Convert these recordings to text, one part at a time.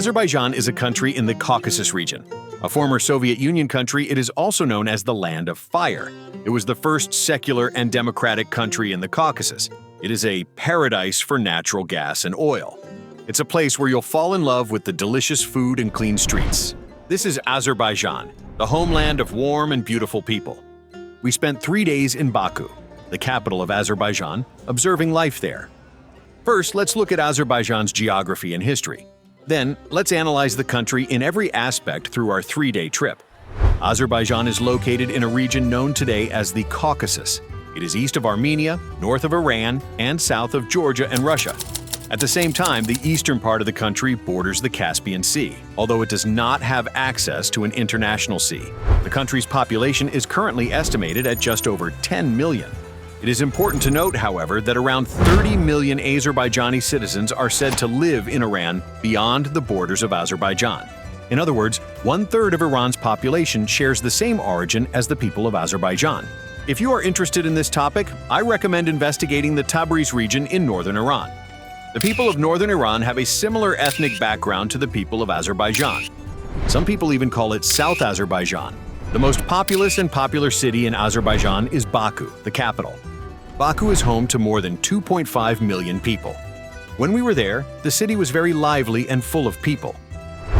Azerbaijan is a country in the Caucasus region. A former Soviet Union country, it is also known as the Land of Fire. It was the first secular and democratic country in the Caucasus. It is a paradise for natural gas and oil. It's a place where you'll fall in love with the delicious food and clean streets. This is Azerbaijan, the homeland of warm and beautiful people. We spent 3 days in Baku, the capital of Azerbaijan, observing life there. First, let's look at Azerbaijan's geography and history. Then, let's analyze the country in every aspect through our 3-day trip. Azerbaijan is located in a region known today as the Caucasus. It is east of Armenia, north of Iran, and south of Georgia and Russia. At the same time, the eastern part of the country borders the Caspian Sea, although it does not have access to an international sea. The country's population is currently estimated at just over 10 million. It is important to note, however, that around 30 million Azerbaijani citizens are said to live in Iran beyond the borders of Azerbaijan. In other words, 1/3 of Iran's population shares the same origin as the people of Azerbaijan. If you are interested in this topic, I recommend investigating the Tabriz region in northern Iran. The people of northern Iran have a similar ethnic background to the people of Azerbaijan. Some people even call it South Azerbaijan. The most populous and popular city in Azerbaijan is Baku, the capital. Baku is home to more than 2.5 million people. When we were there, the city was very lively and full of people.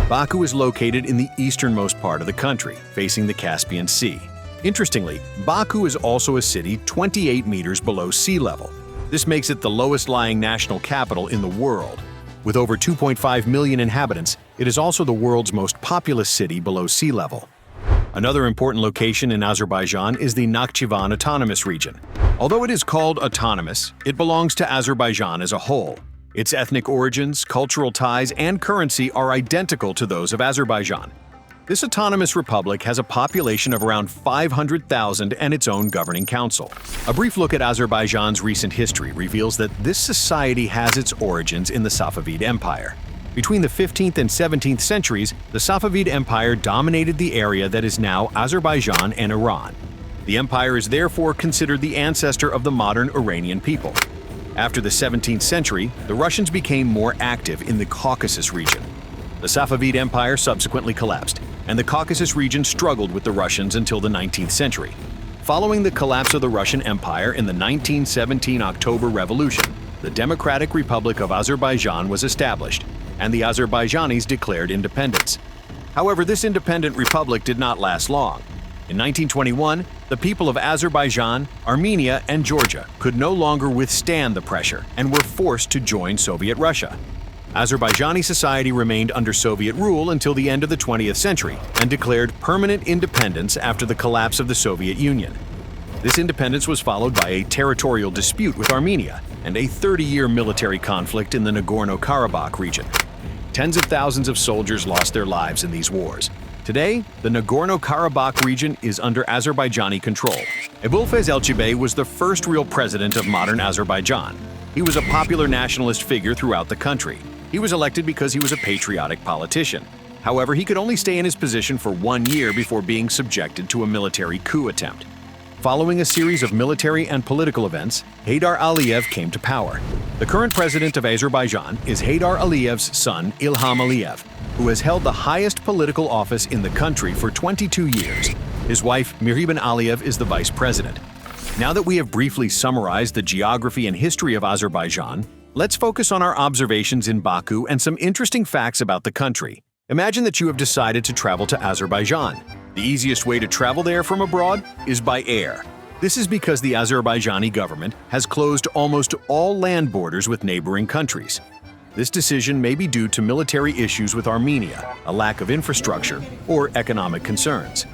Baku is located in the easternmost part of the country, facing the Caspian Sea. Interestingly, Baku is also a city 28 meters below sea level. This makes it the lowest-lying national capital in the world. With over 2.5 million inhabitants, it is also the world's most populous city below sea level. Another important location in Azerbaijan is the Nakhchivan Autonomous Region. Although it is called autonomous, it belongs to Azerbaijan as a whole. Its ethnic origins, cultural ties, and currency are identical to those of Azerbaijan. This autonomous republic has a population of around 500,000 and its own governing council. A brief look at Azerbaijan's recent history reveals that this society has its origins in the Safavid Empire. Between the 15th and 17th centuries, the Safavid Empire dominated the area that is now Azerbaijan and Iran. The empire is therefore considered the ancestor of the modern Iranian people. After the 17th century, the Russians became more active in the Caucasus region. The Safavid Empire subsequently collapsed, and the Caucasus region struggled with the Russians until the 19th century. Following the collapse of the Russian Empire in the 1917 October Revolution, the Democratic Republic of Azerbaijan was established, and the Azerbaijanis declared independence. However, this independent republic did not last long. In 1921, the people of Azerbaijan, Armenia, and Georgia could no longer withstand the pressure and were forced to join Soviet Russia. Azerbaijani society remained under Soviet rule until the end of the 20th century and declared permanent independence after the collapse of the Soviet Union. This independence was followed by a territorial dispute with Armenia and a 30-year military conflict in the Nagorno-Karabakh region. Tens of thousands of soldiers lost their lives in these wars. Today, the Nagorno-Karabakh region is under Azerbaijani control. Abulfaz Elchibey was the first real president of modern Azerbaijan. He was a popular nationalist figure throughout the country. He was elected because he was a patriotic politician. However, he could only stay in his position for 1 year before being subjected to a military coup attempt. Following a series of military and political events, Heydar Aliyev came to power. The current president of Azerbaijan is Heydar Aliyev's son, Ilham Aliyev, who has held the highest political office in the country for 22 years. His wife, Mihriban Aliyev, is the vice president. Now that we have briefly summarized the geography and history of Azerbaijan, let's focus on our observations in Baku and some interesting facts about the country. Imagine that you have decided to travel to Azerbaijan. The easiest way to travel there from abroad is by air. This is because the Azerbaijani government has closed almost all land borders with neighboring countries. This decision may be due to military issues with Armenia, a lack of infrastructure, or economic concerns.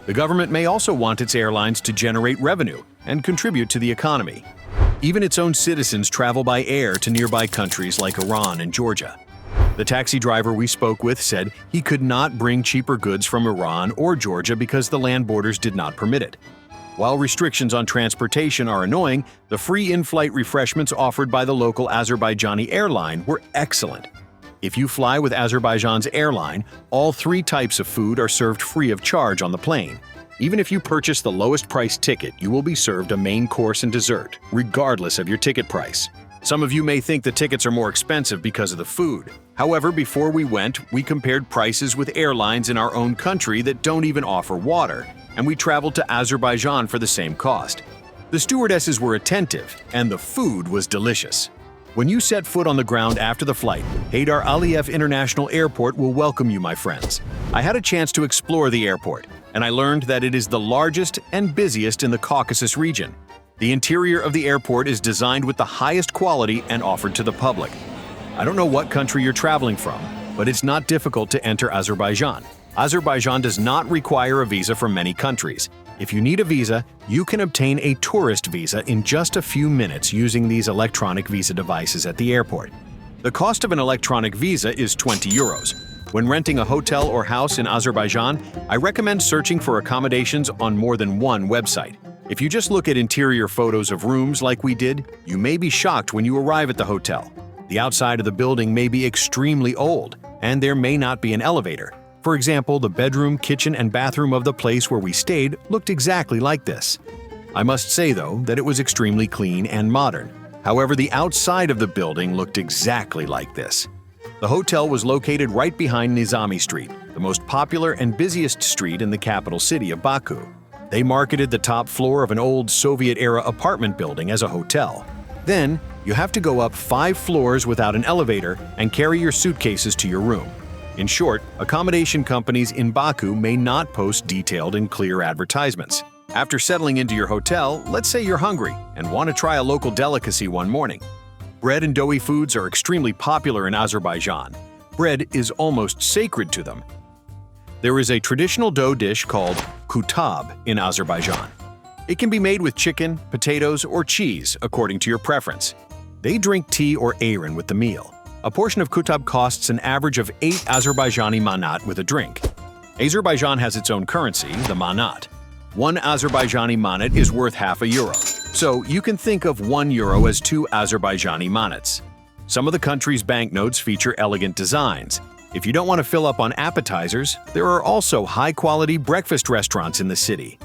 The government may also want its airlines to generate revenue and contribute to the economy. Even its own citizens travel by air to nearby countries like Iran and Georgia. The taxi driver we spoke with said he could not bring cheaper goods from Iran or Georgia because the land borders did not permit it. While restrictions on transportation are annoying, the free in-flight refreshments offered by the local Azerbaijani airline were excellent. If you fly with Azerbaijan's airline, all 3 types of food are served free of charge on the plane. Even if you purchase the lowest price ticket, you will be served a main course and dessert, regardless of your ticket price. Some of you may think the tickets are more expensive because of the food. However, before we went, we compared prices with airlines in our own country that don't even offer water, and we traveled to Azerbaijan for the same cost. The stewardesses were attentive, and the food was delicious. When you set foot on the ground after the flight, Heydar Aliyev International Airport will welcome you, my friends. I had a chance to explore the airport, and I learned that it is the largest and busiest in the Caucasus region. The interior of the airport is designed with the highest quality and offered to the public. I don't know what country you're traveling from, but it's not difficult to enter Azerbaijan. Azerbaijan does not require a visa from many countries. If you need a visa, you can obtain a tourist visa in just a few minutes using these electronic visa devices at the airport. The cost of an electronic visa is 20 euros. When renting a hotel or house in Azerbaijan, I recommend searching for accommodations on more than one website. If you just look at interior photos of rooms like we did, you may be shocked when you arrive at the hotel. The outside of the building may be extremely old, and there may not be an elevator. For example, the bedroom, kitchen, and bathroom of the place where we stayed looked exactly like this. I must say, though, that it was extremely clean and modern. However, the outside of the building looked exactly like this. The hotel was located right behind Nami Street, the most popular and busiest street in the capital city of Baku. They marketed the top floor of an old Soviet-era apartment building as a hotel. Then, you have to go up 5 floors without an elevator and carry your suitcases to your room. In short, accommodation companies in Baku may not post detailed and clear advertisements. After settling into your hotel, let's say you're hungry and want to try a local delicacy one morning. Bread and doughy foods are extremely popular in Azerbaijan. Bread is almost sacred to them. There is a traditional dough dish called kutab in Azerbaijan. It can be made with chicken, potatoes, or cheese, according to your preference. They drink tea or ayran with the meal. A portion of kutab costs an average of 8 Azerbaijani manat with a drink. Azerbaijan has its own currency, the manat. 1 Azerbaijani manat is worth half a euro, so you can think of 1 euro as 2 Azerbaijani manats. Some of the country's banknotes feature elegant designs. If you don't want to fill up on appetizers, there are also high-quality breakfast restaurants in the city.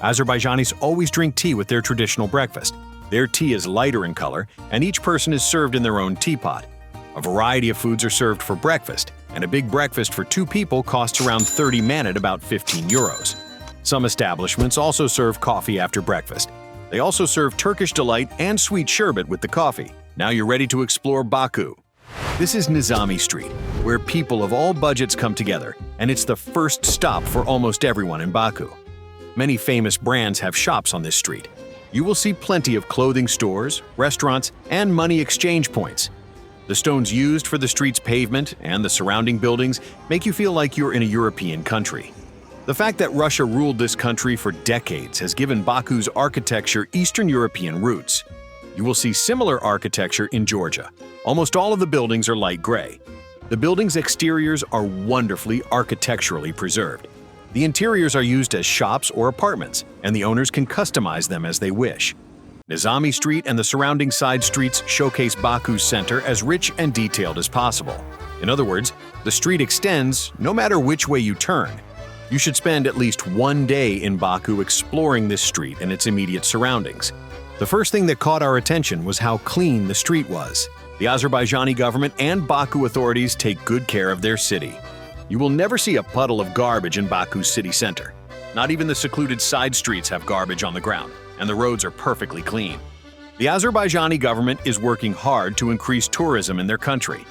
Azerbaijanis always drink tea with their traditional breakfast. Their tea is lighter in color, and each person is served in their own teapot. A variety of foods are served for breakfast, and a big breakfast for 2 people costs around 30 manat, about 15 euros. Some establishments also serve coffee after breakfast. They also serve Turkish delight and sweet sherbet with the coffee. Now you're ready to explore Baku. This is Nami Street, where people of all budgets come together, and it's the first stop for almost everyone in Baku. Many famous brands have shops on this street. You will see plenty of clothing stores, restaurants, and money exchange points. The stones used for the street's pavement and the surrounding buildings make you feel like you're in a European country. The fact that Russia ruled this country for decades has given Baku's architecture Eastern European roots. You will see similar architecture in Georgia. Almost all of the buildings are light gray. The buildings' exteriors are wonderfully architecturally preserved. The interiors are used as shops or apartments, and the owners can customize them as they wish. Nami Street and the surrounding side streets showcase Baku's center as rich and detailed as possible. In other words, the street extends no matter which way you turn. You should spend at least 1 day in Baku exploring this street and its immediate surroundings. The first thing that caught our attention was how clean the street was. The Azerbaijani government and Baku authorities take good care of their city. You will never see a puddle of garbage in Baku's city center. Not even the secluded side streets have garbage on the ground, and the roads are perfectly clean. The Azerbaijani government is working hard to increase tourism in their country.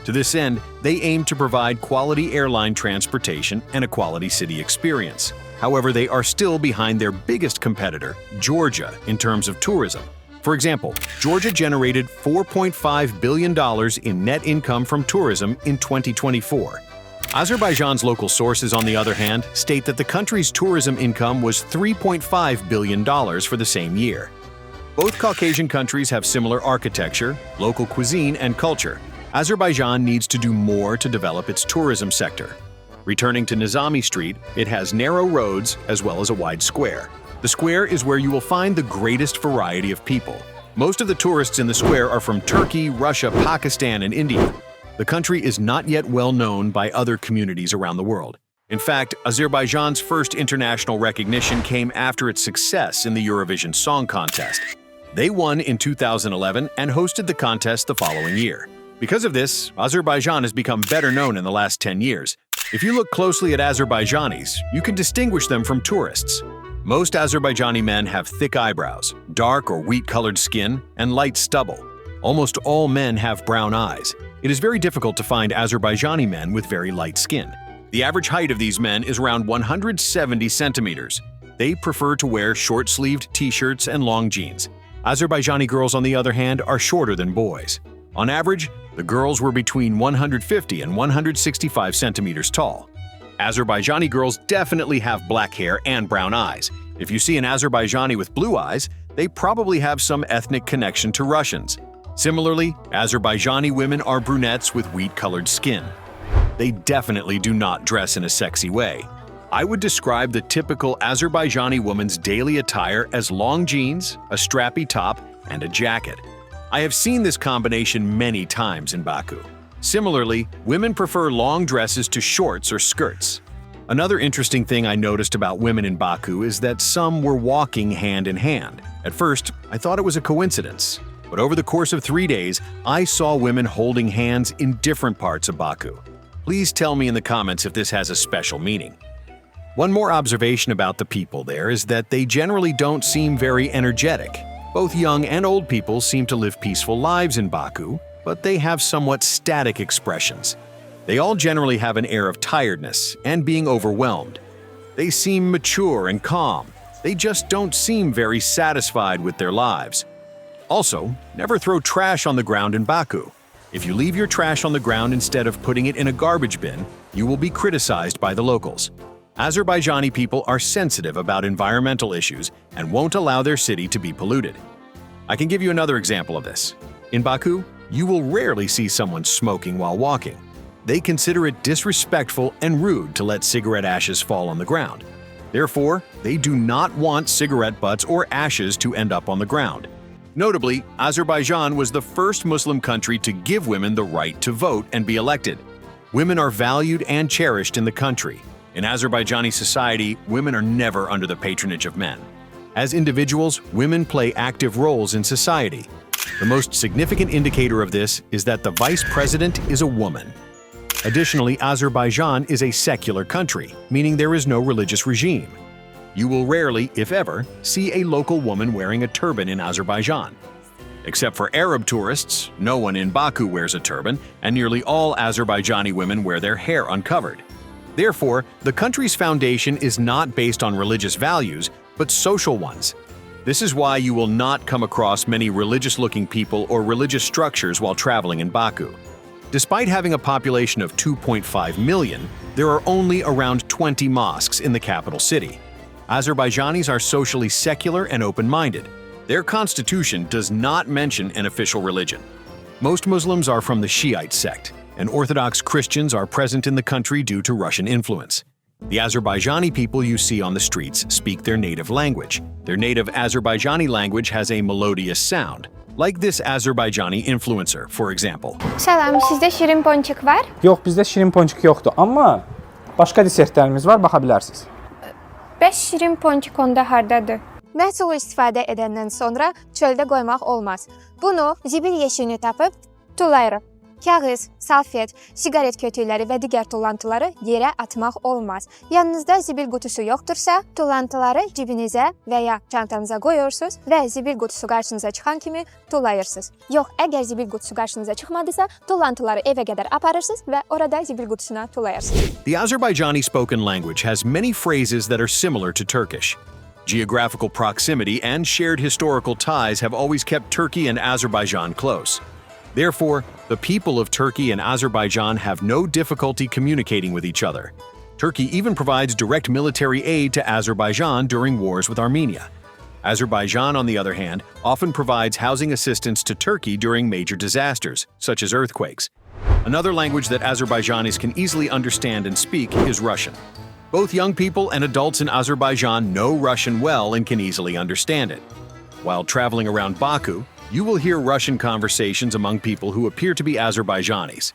To this end, they aim to provide quality airline transportation and a quality city experience. However, they are still behind their biggest competitor, Georgia, in terms of tourism. For example, Georgia generated $4.5 billion in net income from tourism in 2024. Azerbaijan's local sources, on the other hand, state that the country's tourism income was $3.5 billion for the same year. Both Caucasian countries have similar architecture, local cuisine, and culture. Azerbaijan needs to do more to develop its tourism sector. Returning to Nami Street, it has narrow roads as well as a wide square. The square is where you will find the greatest variety of people. Most of the tourists in the square are from Turkey, Russia, Pakistan, and India. The country is not yet well known by other communities around the world. In fact, Azerbaijan's first international recognition came after its success in the Eurovision Song Contest. They won in 2011 and hosted the contest the following year. Because of this, Azerbaijan has become better known in the last 10 years. If you look closely at Azerbaijanis, you can distinguish them from tourists. Most Azerbaijani men have thick eyebrows, dark or wheat-colored skin, and light stubble. Almost all men have brown eyes. It is very difficult to find Azerbaijani men with very light skin. The average height of these men is around 170 centimeters. They prefer to wear short-sleeved t-shirts and long jeans. Azerbaijani girls, on the other hand, are shorter than boys. On average, the girls were between 150 and 165 centimeters tall. Azerbaijani girls definitely have black hair and brown eyes. If you see an Azerbaijani with blue eyes, they probably have some ethnic connection to Russians. Similarly, Azerbaijani women are brunettes with wheat-colored skin. They definitely do not dress in a sexy way. I would describe the typical Azerbaijani woman's daily attire as long jeans, a strappy top, and a jacket. I have seen this combination many times in Baku. Similarly, women prefer long dresses to shorts or skirts. Another interesting thing I noticed about women in Baku is that some were walking hand in hand. At first, I thought it was a coincidence. But over the course of 3 days, I saw women holding hands in different parts of Baku. Please tell me in the comments if this has a special meaning. One more observation about the people there is that they generally don't seem very energetic. Both young and old people seem to live peaceful lives in Baku, but they have somewhat static expressions. They all generally have an air of tiredness and being overwhelmed. They seem mature and calm. They just don't seem very satisfied with their lives. Also, never throw trash on the ground in Baku. If you leave your trash on the ground instead of putting it in a garbage bin, you will be criticized by the locals. Azerbaijani people are sensitive about environmental issues and won't allow their city to be polluted. I can give you another example of this. In Baku, you will rarely see someone smoking while walking. They consider it disrespectful and rude to let cigarette ashes fall on the ground. Therefore, they do not want cigarette butts or ashes to end up on the ground. Notably, Azerbaijan was the first Muslim country to give women the right to vote and be elected. Women are valued and cherished in the country. In Azerbaijani society, women are never under the patronage of men. As individuals, women play active roles in society. The most significant indicator of this is that the vice president is a woman. Additionally, Azerbaijan is a secular country, meaning there is no religious regime. You will rarely, if ever, see a local woman wearing a turban in Azerbaijan. Except for Arab tourists, no one in Baku wears a turban, and nearly all Azerbaijani women wear their hair uncovered. Therefore, the country's foundation is not based on religious values, but social ones. This is why you will not come across many religious-looking people or religious structures while traveling in Baku. Despite having a population of 2.5 million, there are only around 20 mosques in the capital city. Azerbaijanis are socially secular and open-minded. Their constitution does not mention an official religion. Most Muslims are from the Shiite sect, and Orthodox Christians are present in the country due to Russian influence. The Azerbaijani people you see on the streets speak their native language. Their native Azerbaijani language has a melodious sound, like this Azerbaijani influencer, for example. Salam, sizdə şirin ponçik var? Yox, bizdə şirin ponçik yoxdur, amma başqa desertlərimiz var, baxa bilərsiniz. Bəs şirin ponçik onda hardadır? Məhsulu istifadə edəndən sonra çöldə qoymaq olmaz. Bunu zibil yeşiyini tapıb tulayırıq. Kağız, salfet, siqaret kötükləri və digər tullantıları yerə atmaq olmaz. Yanınızda zibil qutusu yoxdursa, tullantıları cibinizə və ya çantanıza qoyursunuz və zibil qutusu qarşınıza çıxan kimi tullayırsınız. Yox, əgər zibil qutusu qarşınıza çıxmadısa, tullantıları evə qədər aparırsınız və orada zibil qutusuna tullayırsınız. The Azerbaijani spoken language has many phrases that are similar to Turkish. Geographical proximity and shared historical ties have always kept Turkey and Azerbaijan close. Therefore, the people of Turkey and Azerbaijan have no difficulty communicating with each other. Turkey even provides direct military aid to Azerbaijan during wars with Armenia. Azerbaijan, on the other hand, often provides housing assistance to Turkey during major disasters, such as earthquakes. Another language that Azerbaijanis can easily understand and speak is Russian. Both young people and adults in Azerbaijan know Russian well and can easily understand it. While traveling around Baku, you will hear Russian conversations among people who appear to be Azerbaijanis.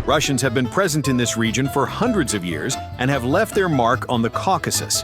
Russians have been present in this region for hundreds of years and have left their mark on the Caucasus.